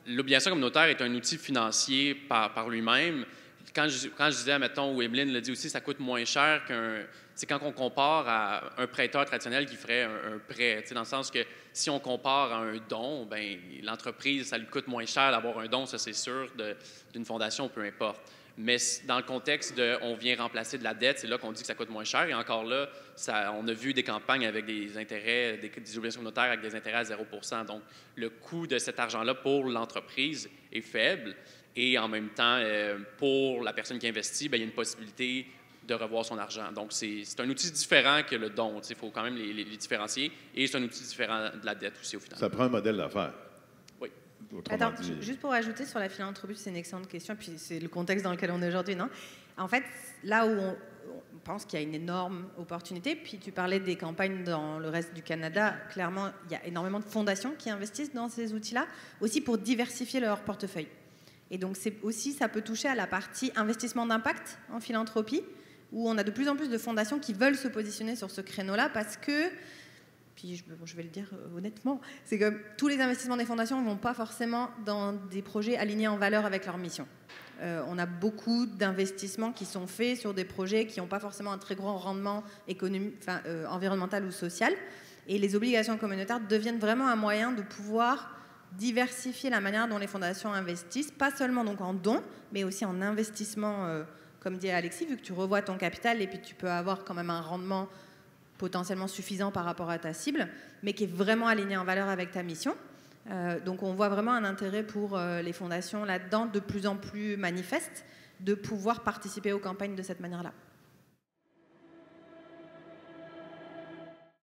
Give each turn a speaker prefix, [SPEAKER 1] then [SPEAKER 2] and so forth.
[SPEAKER 1] L'obligation communautaire est un outil financier par lui-même. Quand je disais, mettons, ou Emeline l'a dit aussi, ça coûte moins cher qu'un... C'est quand on compare à un prêteur traditionnel qui ferait un prêt, dans le sens que si on compare à un don, ben l'entreprise, ça lui coûte moins cher d'avoir un don, ça c'est sûr, d'une fondation, peu importe. Mais dans le contexte de on vient remplacer de la dette, c'est là qu'on dit que ça coûte moins cher. Et encore là, on a vu des campagnes avec des intérêts, des obligations communautaires avec des intérêts à 0 %. Donc, le coût de cet argent-là pour l'entreprise est faible. Et en même temps, pour la personne qui investit, bien, il y a une possibilité de revoir son argent. Donc, c'est un outil différent que le don. Il faut quand même les différencier. Et c'est un outil différent de la dette aussi, au final.
[SPEAKER 2] Ça prend un modèle d'affaires.
[SPEAKER 1] Oui.
[SPEAKER 3] Attends, juste pour ajouter sur la philanthropie, c'est une excellente question, puis c'est le contexte dans lequel on est aujourd'hui, non? En fait, là où on pense qu'il y a une énorme opportunité, puis tu parlais des campagnes dans le reste du Canada, clairement, il y a énormément de fondations qui investissent dans ces outils-là, aussi pour diversifier leur portefeuille. Et donc, aussi, ça peut toucher à la partie investissement d'impact en philanthropie, où on a de plus en plus de fondations qui veulent se positionner sur ce créneau-là parce que, puis je vais le dire honnêtement, c'est que tous les investissements des fondations ne vont pas forcément dans des projets alignés en valeur avec leur mission. On a beaucoup d'investissements qui sont faits sur des projets qui n'ont pas forcément un très grand rendement environnemental ou social. Et les obligations communautaires deviennent vraiment un moyen de pouvoir diversifier la manière dont les fondations investissent, pas seulement donc en dons, mais aussi en investissement, comme dit Alexis, vu que tu revois ton capital et puis tu peux avoir quand même un rendement potentiellement suffisant par rapport à ta cible, mais qui est vraiment aligné en valeur avec ta mission. Donc on voit vraiment un intérêt pour les fondations là-dedans de plus en plus manifeste de pouvoir participer aux campagnes de cette manière-là.